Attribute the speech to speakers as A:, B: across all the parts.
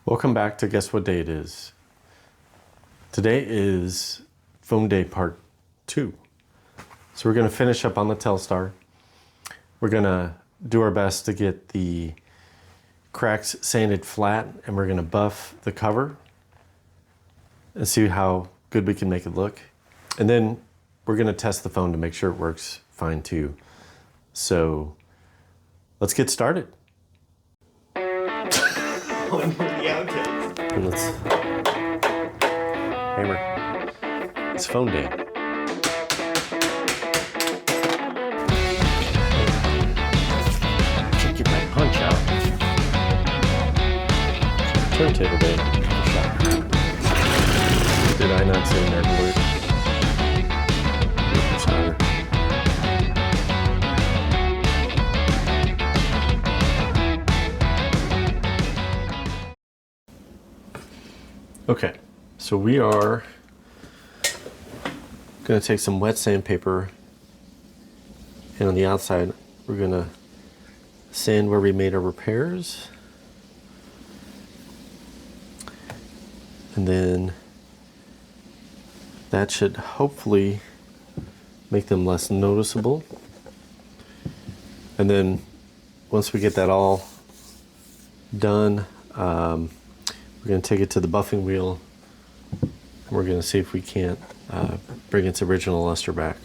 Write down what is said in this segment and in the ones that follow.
A: Welcome back to Guess What Day It Is. Today is Foam Day Part 2. So we're going to finish up on the Telstar. We're going to do our best to get the cracks sanded flat, and we're going to buff the cover and see how good we can make it look. And then we're going to test the phone to make sure it works fine too. So let's get started. And let's hammer. It's phone day. Can't get my punch out. Turntable day. Did I not say nerd alert? Okay, so we are going to take some wet sandpaper, and on the outside we're going to sand where we made our repairs, and then that should hopefully make them less noticeable. And then once we get that all done, we're going to take it to the buffing wheel, and we're going to see if we can't bring its original luster back.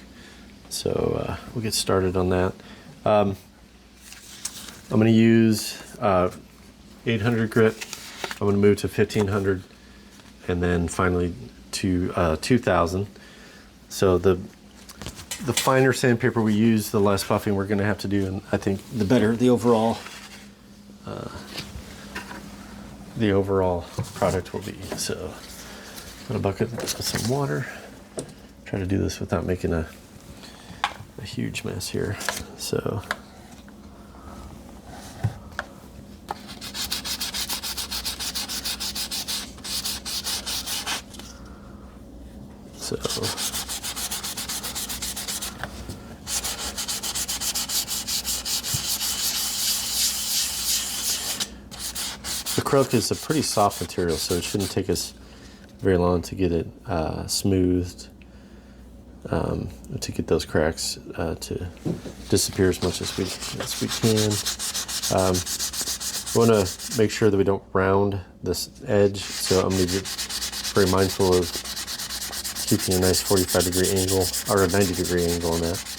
A: So we'll get started on that. I'm going to use 800 grit. I'm going to move to 1500, and then finally to 2000. So the finer sandpaper we use, the less buffing we're going to have to do, and I think the better the overall product will be. So got a bucket with some water. Try to do this without making a huge mess here. So acrylic is a pretty soft material, so it shouldn't take us very long to get it smoothed, to get those cracks to disappear as much as we can. We want to make sure that we don't round this edge, so I'm going to be very mindful of keeping a nice 45-degree angle, or a 90-degree angle on that.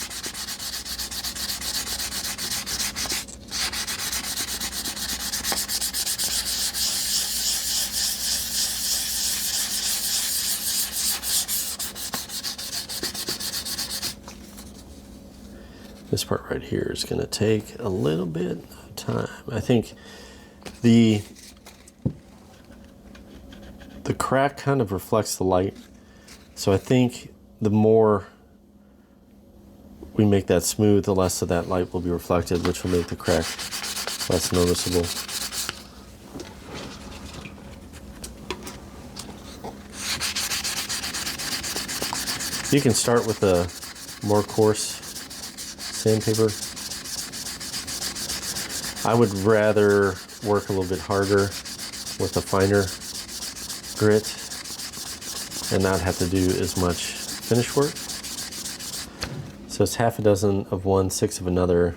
A: This part right here is going to take a little bit of time. I think the crack kind of reflects the light, so I think the more we make that smooth, the less of that light will be reflected, which will make the crack less noticeable. You can start with a more coarse sandpaper. I would rather work a little bit harder with a finer grit and not have to do as much finish work. So it's half a dozen of one, 6 of another,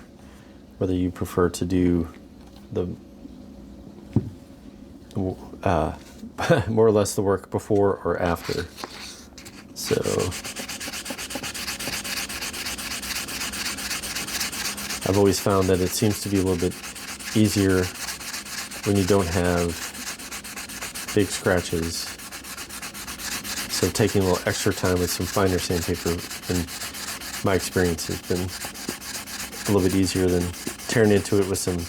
A: whether you prefer to do the more or less the work before or after. So I've always found that it seems to be a little bit easier when you don't have big scratches. So taking a little extra time with some finer sandpaper, in my experience, has been a little bit easier than tearing into it with some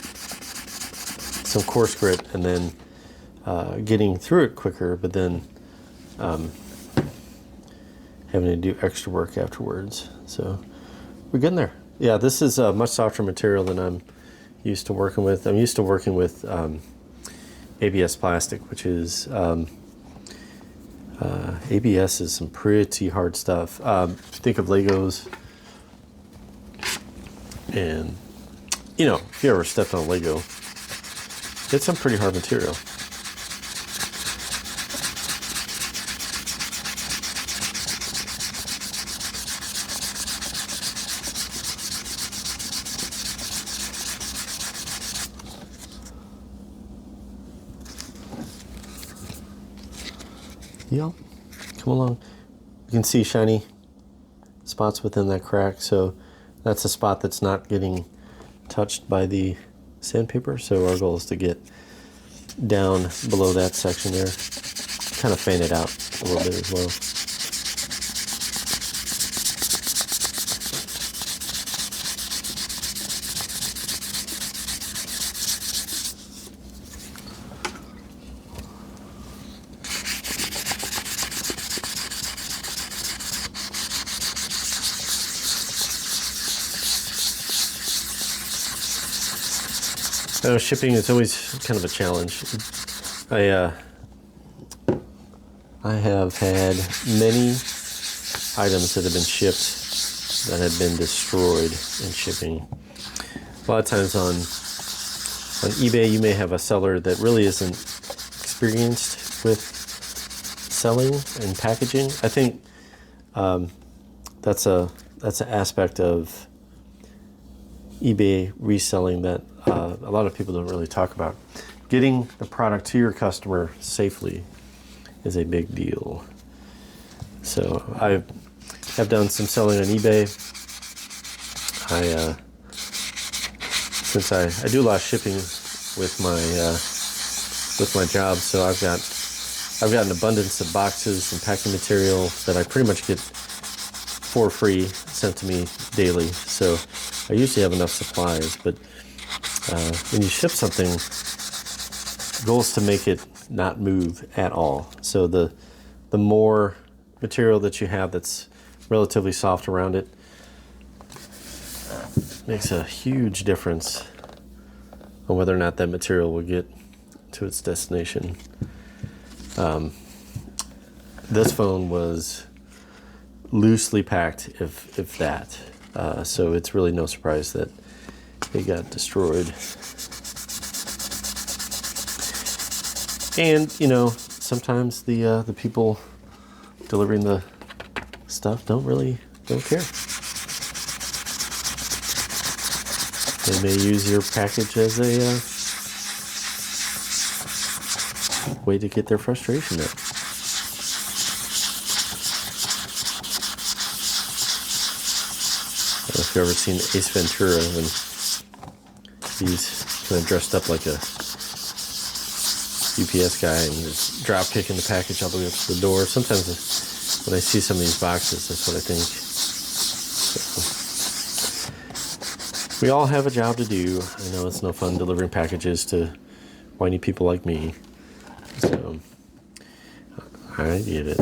A: coarse grit and then getting through it quicker, but then having to do extra work afterwards. So we're getting there. Yeah, this is a much softer material than I'm used to working with. I'm used to working with ABS plastic, which is ABS is some pretty hard stuff. Think of Legos, and you know, if you ever stepped on a Lego, it's some pretty hard material. Yep, come along. You can see shiny spots within that crack, so that's a spot that's not getting touched by the sandpaper. So our goal is to get down below that section there, kind of fan it out a little bit as well. I know shipping is always kind of a challenge. I have had many items that have been shipped that have been destroyed in shipping. A lot of times on eBay, you may have a seller that really isn't experienced with selling and packaging. I think that's an aspect of eBay reselling that a lot of people don't really talk about. Getting the product to your customer safely is a big deal. So I have done some selling on eBay. Since I do a lot of shipping with my job, so I've got an abundance of boxes and packing material that I pretty much get for free sent to me daily. So I usually have enough supplies, but when you ship something, the goal is to make it not move at all. So the more material that you have that's relatively soft around it makes a huge difference on whether or not that material will get to its destination. This phone was loosely packed, if that. So it's really no surprise that it got destroyed. And sometimes the people delivering the stuff don't care. They may use your package as a way to get their frustration out. I don't know if you've ever seen Ace Ventura when he's kind of dressed up like a UPS guy and he's drop kicking the package all the way up to the door. Sometimes when I see some of these boxes, that's what I think. So, we all have a job to do. I know it's no fun delivering packages to whiny people like me. So I get it.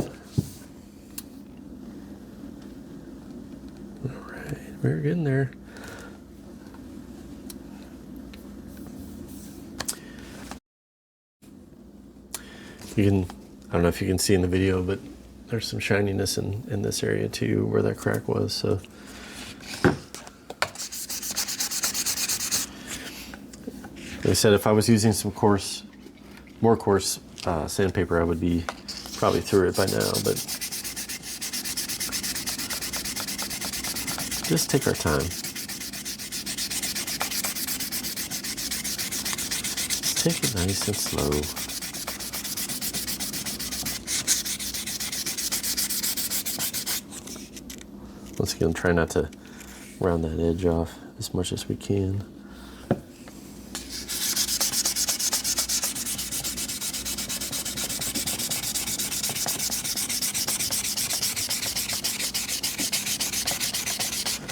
A: All right, we're getting there. I don't know if you can see in the video, but there's some shininess in this area too, where that crack was. So like I said, if I was using some more coarse sandpaper, I would be probably through it by now, but just take our time. Take it nice and slow. Once again, try not to round that edge off as much as we can.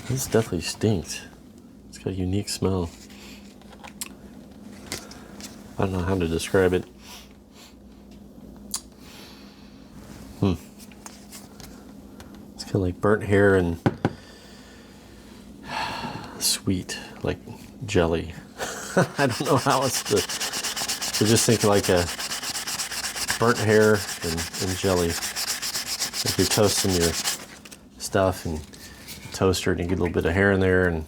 A: This definitely stinks. It's got a unique smell. I don't know how to describe it. It's kind of like burnt hair and sweet, like jelly. I don't know how else to just think like a burnt hair and jelly. If you're toasting your stuff and toaster and you get a little bit of hair in there, and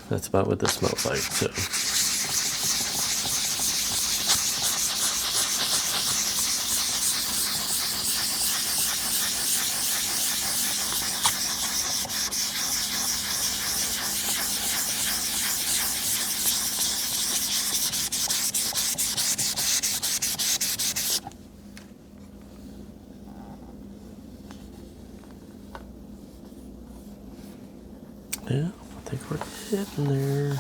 A: that's about what this smells like. So Yeah, I think we're getting there.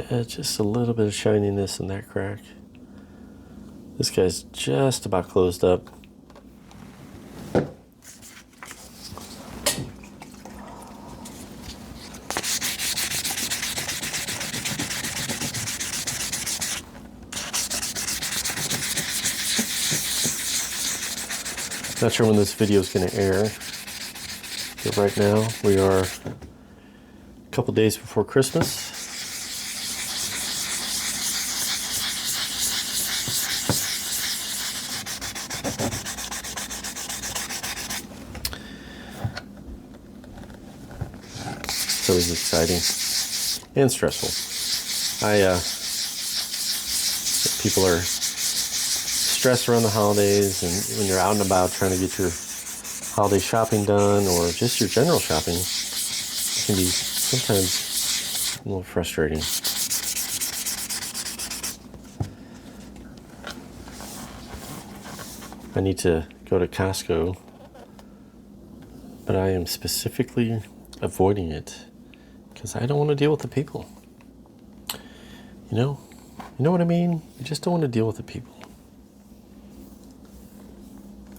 A: Yeah, just a little bit of shininess in that crack. This guy's just about closed up. Not sure when this video is going to air, but right now we are a couple days before Christmas. It's always exciting and stressful. People are stressed around the holidays, and when you're out and about trying to get your holiday shopping done or just your general shopping, it can be sometimes a little frustrating. I need to go to Costco, but I am specifically avoiding it because I don't want to deal with the people. You know what I mean? You just don't want to deal with the people.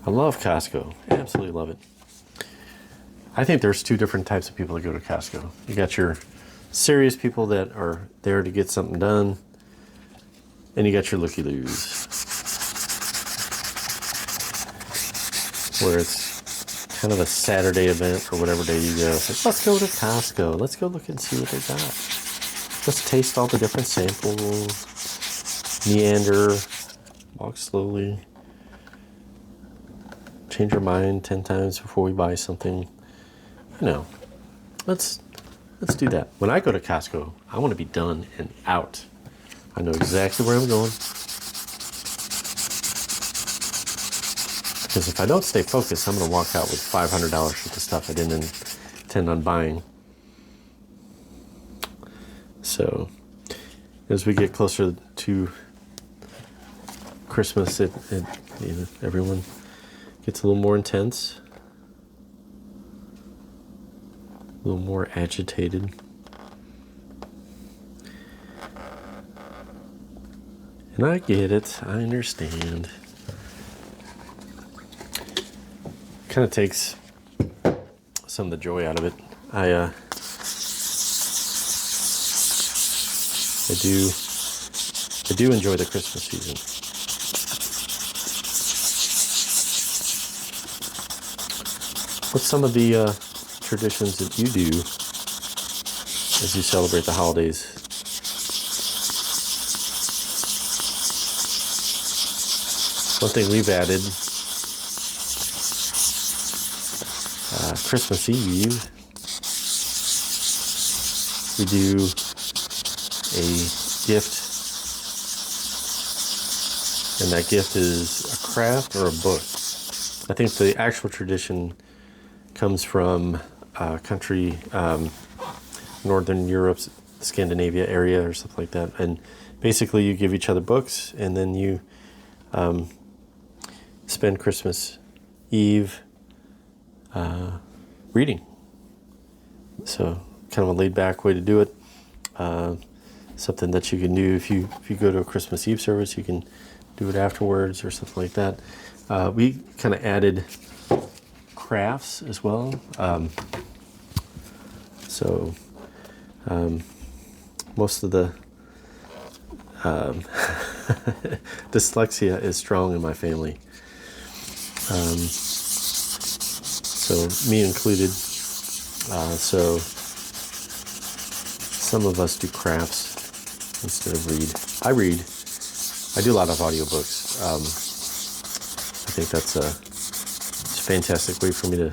A: I love Costco. I absolutely love it. I think there's two different types of people that go to Costco. You got your serious people that are there to get something done, and you got your looky-loos, where it's kind of a Saturday event or whatever day you go. It's like, let's go to Costco. Let's go look and see what they got. Let's taste all the different samples. Meander, walk slowly. Change our mind 10 times before we buy something. Let's do that. When I go to Costco, I want to be done and out. I know exactly where I'm going. Because if I don't stay focused, I'm going to walk out with $500 worth of stuff I didn't intend on buying. So, as we get closer to Christmas, everyone gets a little more intense, a little more agitated. And I get it, I understand. Kind of takes some of the joy out of it. I do enjoy the Christmas season. What's some of the traditions that you do as you celebrate the holidays? One thing we've added, Christmas Eve, we do a gift, and that gift is a craft or a book. I think the actual tradition comes from country, Northern Europe, Scandinavia area or something like that. And basically you give each other books, and then you spend Christmas Eve reading. So kind of a laid back way to do it. Something that you can do if you go to a Christmas Eve service, you can do it afterwards or something like that. We kind of added crafts as well. Most of the dyslexia is strong in my family. So me included. So some of us do crafts instead of read. I read. I do a lot of audiobooks. I think it's a fantastic way for me to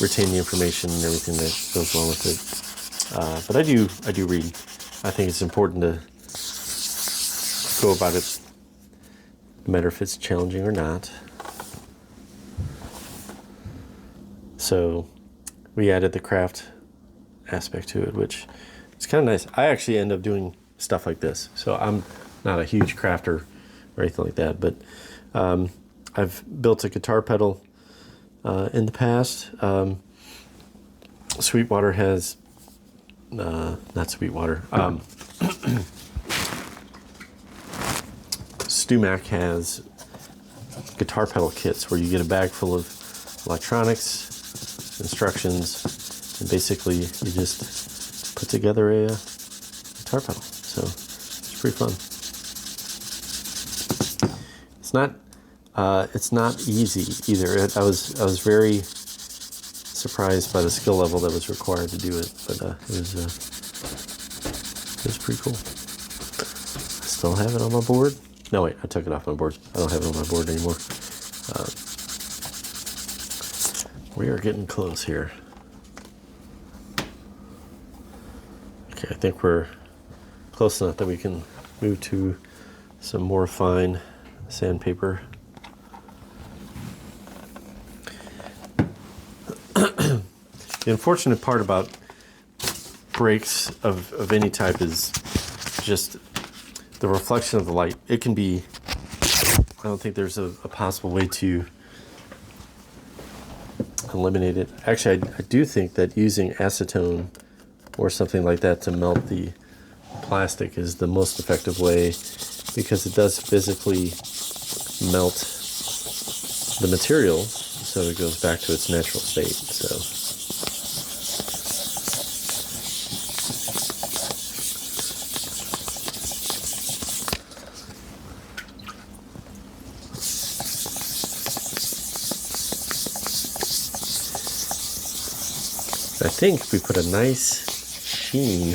A: retain the information and everything that goes along with it. But I do read. I think it's important to go about it, no matter if it's challenging or not. So we added the craft aspect to it, which is kind of nice. I actually end up doing stuff like this. So I'm not a huge crafter or anything like that, but I've built a guitar pedal in the past. Sweetwater has, not Sweetwater, StewMac has guitar pedal kits where you get a bag full of electronics, instructions, and basically you just put together a guitar pedal. So it's pretty fun. It's not easy either. I was very surprised by the skill level that was required to do it, but it was pretty cool. I still have it on my board. No, wait, I took it off my board. I don't have it on my board anymore. We are getting close here. Okay, I think we're close enough that we can move to some more fine sandpaper. The unfortunate part about breaks of any type is just the reflection of the light. It can be, I don't think there's a possible way to eliminate it. Actually, I do think that using acetone or something like that to melt the plastic is the most effective way, because it does physically melt the material so it goes back to its natural state. So I think if we put a nice sheen,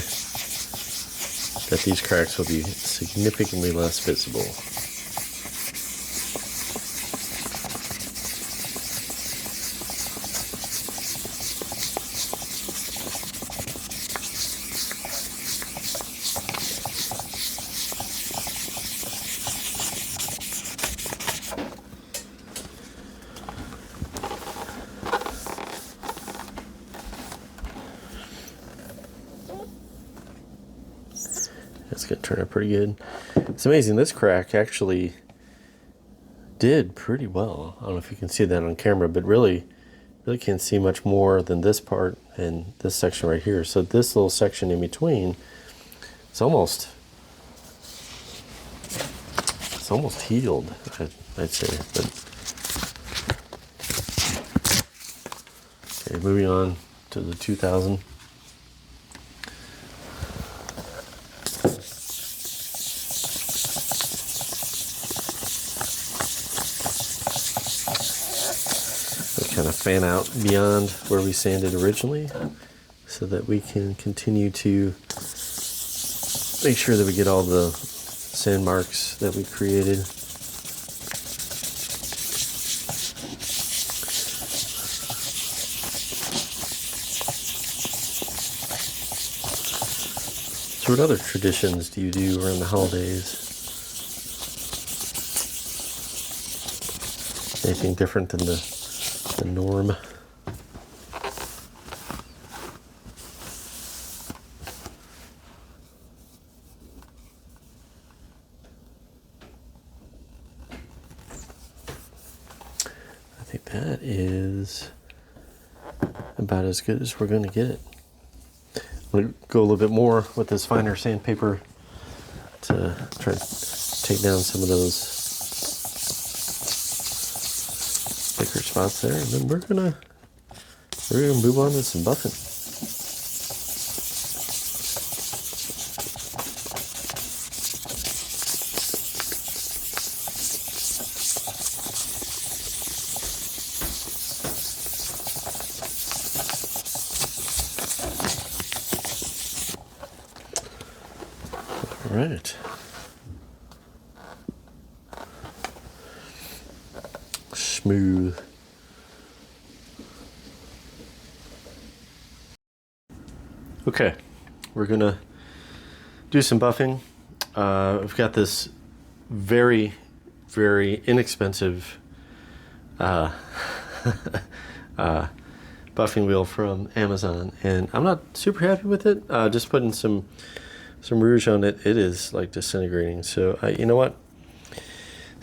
A: that these cracks will be significantly less visible. That's going to turn out pretty good. It's amazing. This crack actually did pretty well. I don't know if you can see that on camera, but really can't see much more than this part and this section right here. So this little section in between, it's almost healed, I'd say. But okay, moving on to the 2000. Kind of fan out beyond where we sanded originally so that we can continue to make sure that we get all the sand marks that we created. So what other traditions do you do around the holidays? Anything different than the norm? I think that is about as good as we're going to get it. I'm going to go a little bit more with this finer sandpaper to try to take down some of those thicker spots there, and then we're gonna move on to some buffing. All right. Smooth. Okay, we're gonna do some buffing. I've got this very, very inexpensive buffing wheel from Amazon, and I'm not super happy with it. Just putting some rouge on it, it is like disintegrating. So you know what?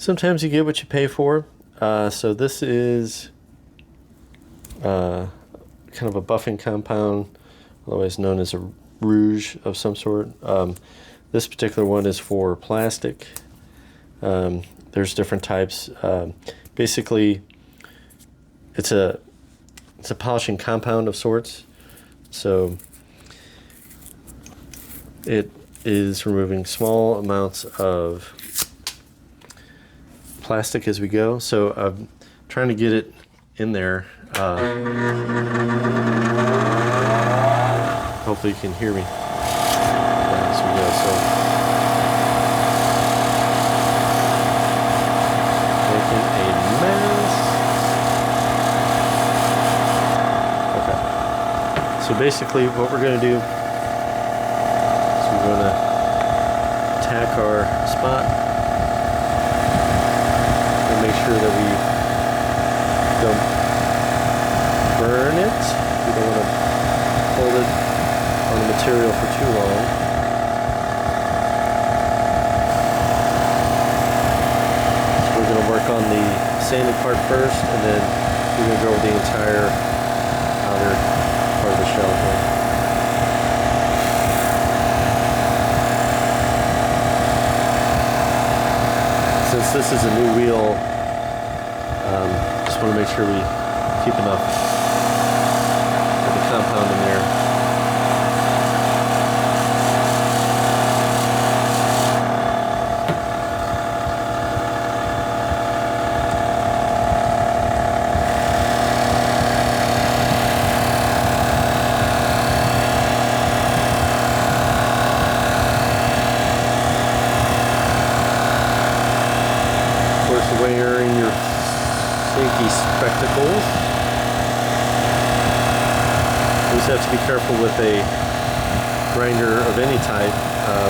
A: sometimes you get what you pay for. So this is kind of a buffing compound, otherwise known as a rouge of some sort. This particular one is for plastic. There's different types. Basically, it's a polishing compound of sorts. So it is removing small amounts of plastic as we go. So I'm trying to get it in there. Hopefully you can hear me as we go. So making a mess. Okay. So basically what we're going to do is we're going to tack our spot and make sure that we don't burn it. We don't want to hold it on the material for too long. So we're going to work on the sanded part first, and then we're going to go over the entire outer part of the shell here. Since this is a new wheel, just want to make sure we keep enough of the compound in there. Of course, wearing your safety spectacles. You just have to be careful with a grinder of any type,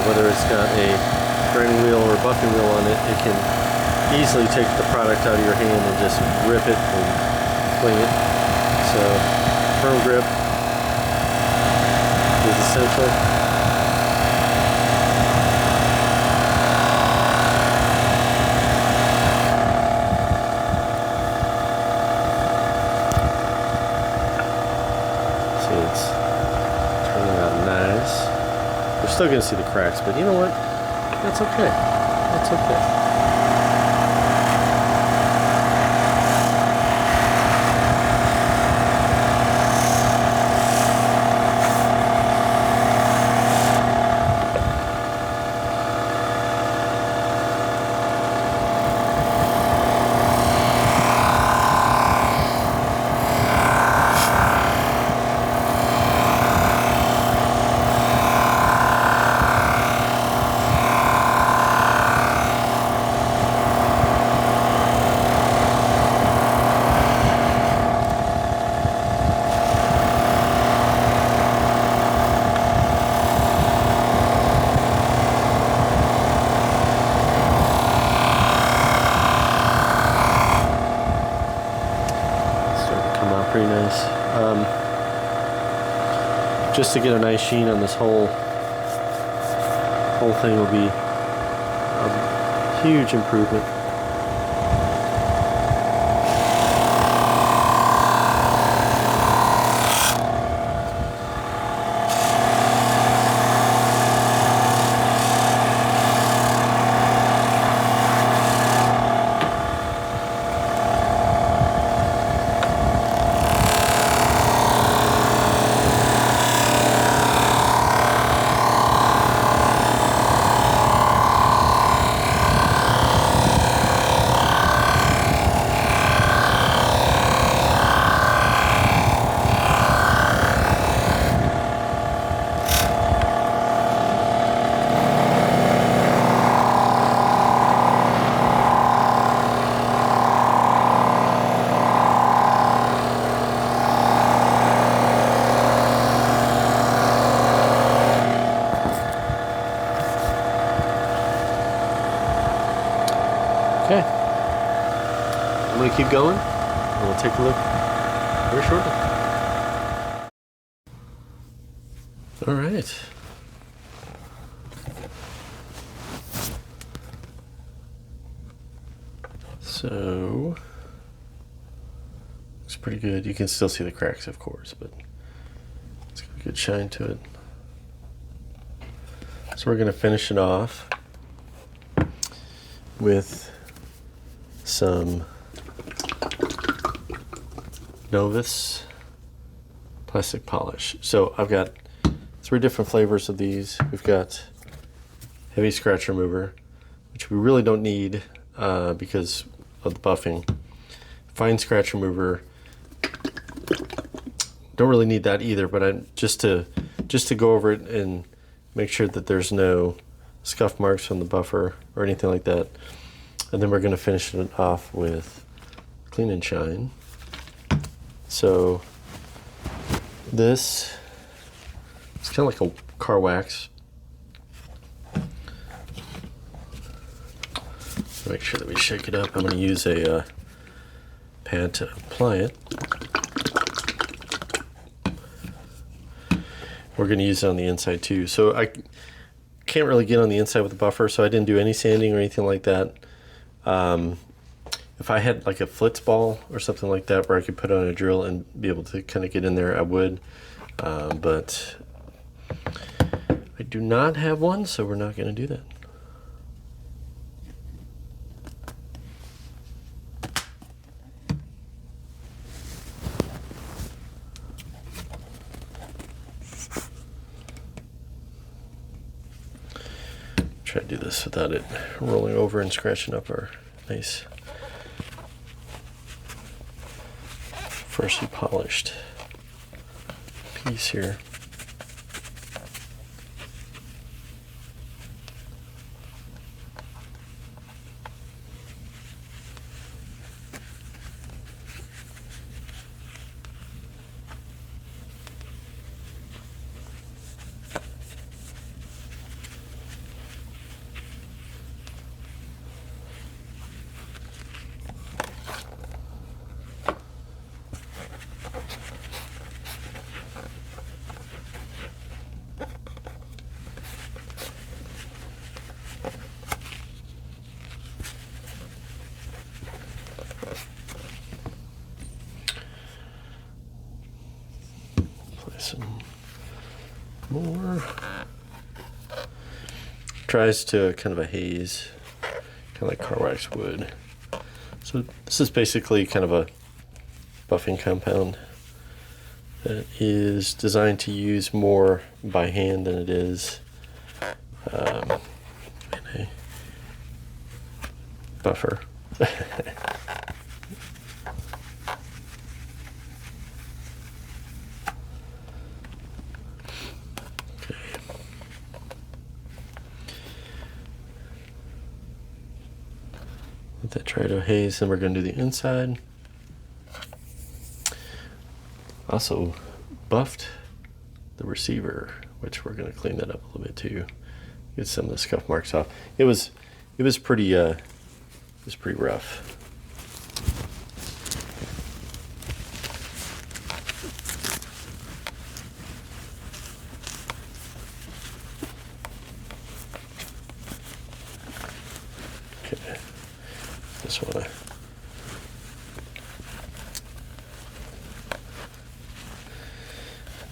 A: whether it's got a grinding wheel or a buffing wheel on it. It can easily take the product out of your hand and just rip it and fling it. So firm grip is essential. It's turning out nice. We're still going to see the cracks, but you know what? That's okay. That's okay. Pretty nice. Just to get a nice sheen on this whole thing will be a huge improvement. Okay, I'm going to keep going, and we'll take a look very shortly. All right. So it's pretty good. You can still see the cracks, of course, but it's got a good shine to it. So we're going to finish it off with some Novus plastic polish. So I've got 3 different flavors of these. We've got heavy scratch remover, which we really don't need because of the buffing. Fine scratch remover, don't really need that either, but just to go over it and make sure that there's no scuff marks on the buffer or anything like that. And then we're going to finish it off with Clean and Shine. So this, it's kind of like a car wax. Make sure that we shake it up. I'm going to use a pad to apply it. We're going to use it on the inside too. So I can't really get on the inside with the buffer, so I didn't do any sanding or anything like that. If I had like a Flitz ball or something like that where I could put on a drill and be able to kind of get in there, I would. But I do not have one, so we're not going to do that. Try to do this without it rolling over and scratching up our nice freshly polished piece here. Some more. Tries to kind of a haze, kind of like car wax would. So this is basically kind of a buffing compound that is designed to use more by hand than it is in a buffer. Let that try to haze, then we're going to do the inside. Also buffed the receiver, which we're going to clean that up a little bit too. Get some of the scuff marks off. It was pretty rough. Okay. Just want to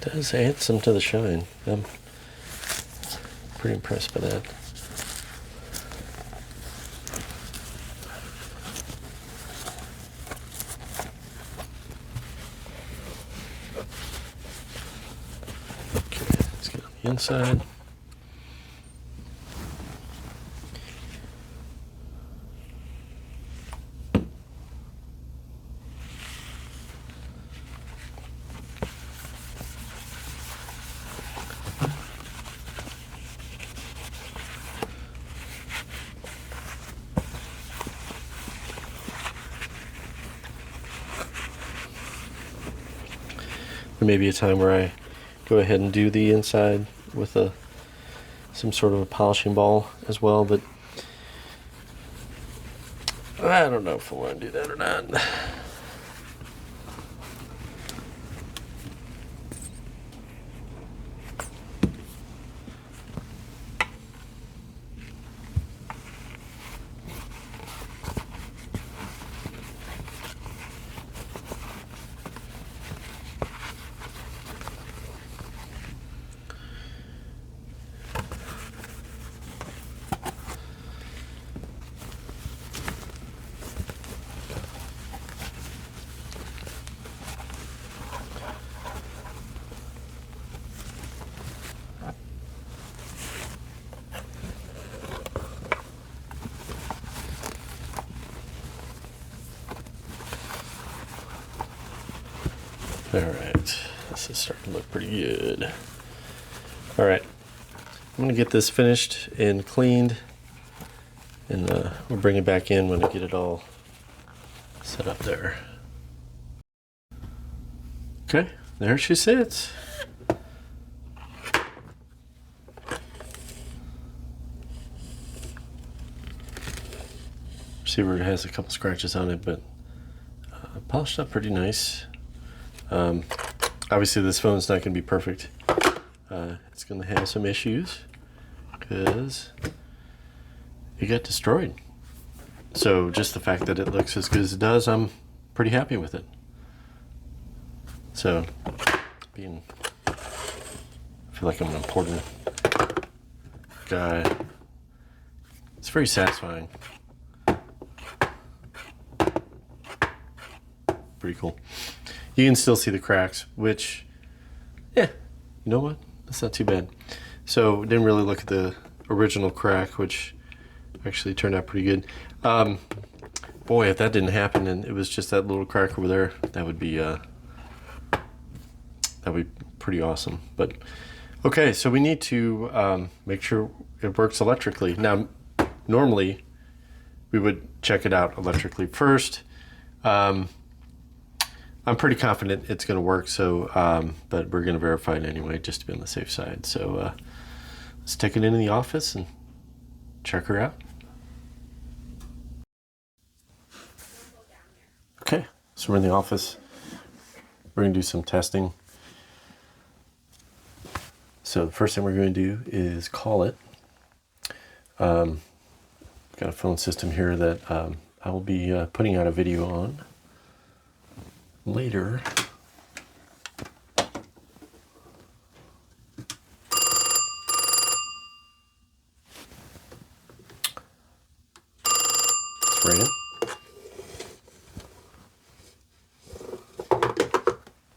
A: does add some to the shine. I'm pretty impressed by that. Okay, let's get on the inside. There may be a time where I go ahead and do the inside with some sort of a polishing ball as well, but I don't know if I want to do that or not. All right, this is starting to look pretty good. All right, I'm gonna get this finished and cleaned, and we'll bring it back in when I get it all set up there. Okay, there she sits. Receiver has a couple scratches on it, but polished up pretty nice. Obviously this phone's not going to be perfect. It's going to have some issues because it got destroyed. So just the fact that it looks as good as it does, I'm pretty happy with it. So I feel like I'm an important guy. It's very satisfying. Pretty cool. You can still see the cracks, which, yeah, you know what? That's not too bad. So didn't really look at the original crack, which actually turned out pretty good. Boy, if that didn't happen and it was just that little crack over there, that would be pretty awesome. But okay, so we need to make sure it works electrically. Now, normally we would check it out electrically first. I'm pretty confident it's going to work, so but we're going to verify it anyway, just to be on the safe side. So let's take it into the office and check her out. Okay, so we're in the office. We're going to do some testing. So the first thing we're going to do is call it. Got a phone system here that I will be putting out a video on later. It's ringing.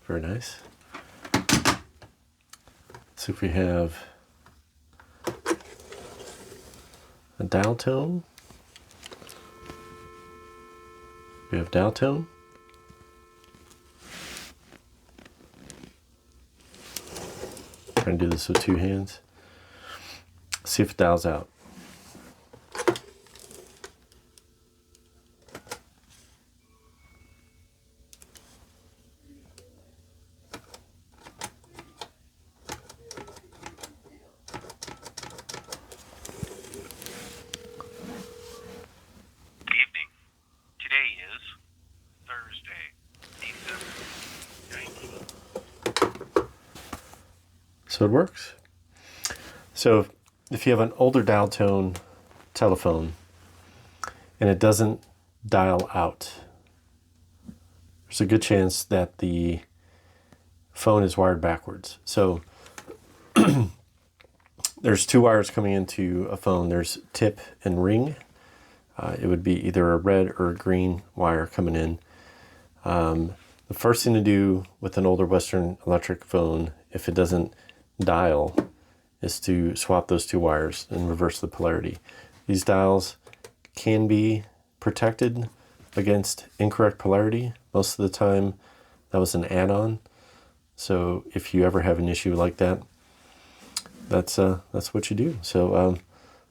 A: Very nice. See if we have a dial tone. We have dial tone. Trying to do this with two hands. See if it dials out. So it works. So if you have an older dial tone telephone and it doesn't dial out, there's a good chance that the phone is wired backwards. So there's two wires coming into a phone. There's tip and ring. It would be either a red or a green wire coming in. The first thing to do with an older Western Electric phone, if it doesn't dial, is to swap those two wires and reverse the polarity. These dials can be protected against incorrect polarity. Most of the time that was an add-on. So if you ever have an issue like that, that's what you do. So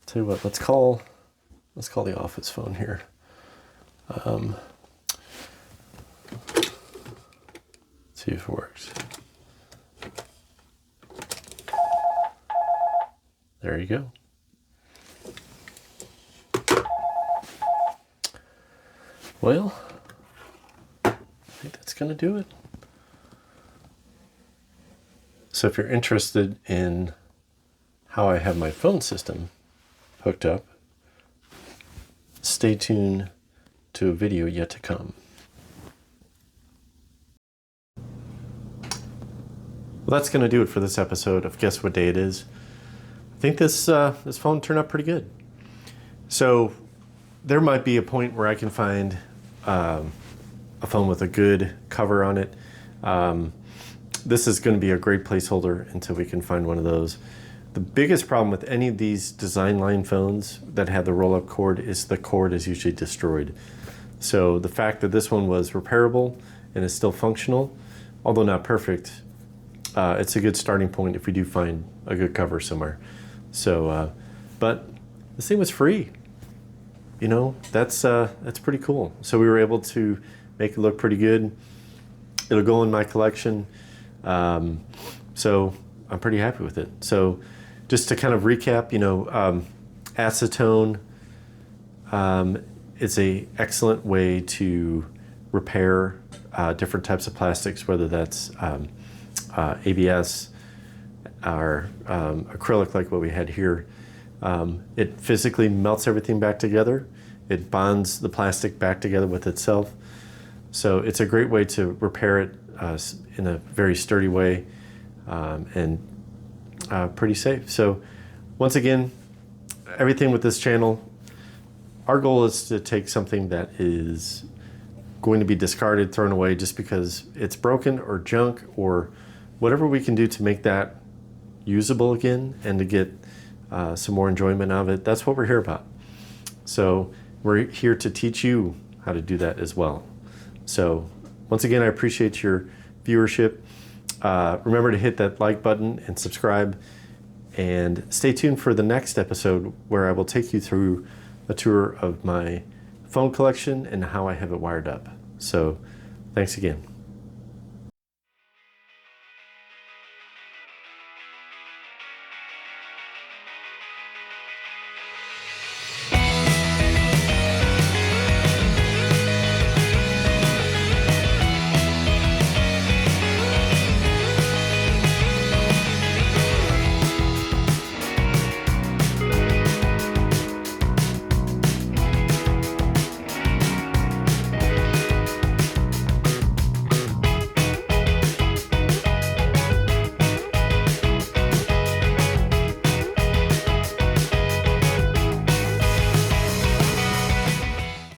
A: tell you what, let's call the office phone here. See if it works. There you go. Well, I think that's going to do it. So if you're interested in how I have my phone system hooked up, stay tuned to a video yet to come. Well, that's going to do it for this episode of Guess What Day It Is. I think this phone turned out pretty good. So there might be a point where I can find a phone with a good cover on it. This is going to be a great placeholder until we can find one of those. The biggest problem with any of these design line phones that have the roll-up cord is the cord is usually destroyed. So the fact that this one was repairable and is still functional although not perfect, it's a good starting point if we do find a good cover somewhere. So, but this thing was free. You know, that's pretty cool. So we were able to make it look pretty good. It'll go in my collection. So I'm pretty happy with it. So just to kind of recap, you know, acetone is a excellent way to repair different types of plastics, whether that's ABS or acrylic like what we had here. It physically melts everything back together. It bonds the plastic back together with itself. So it's a great way to repair it in a very sturdy way and pretty safe. So once again, everything with this channel, our goal is to take something that is going to be discarded, thrown away just because it's broken or junk, or whatever we can do to make that usable again and to get some more enjoyment out of it. That's what we're here about. So we're here to teach you how to do that as well. So once again, I appreciate your viewership. Remember to hit that like button and subscribe, and stay tuned for the next episode where I will take you through a tour of my phone collection and how I have it wired up. So thanks again.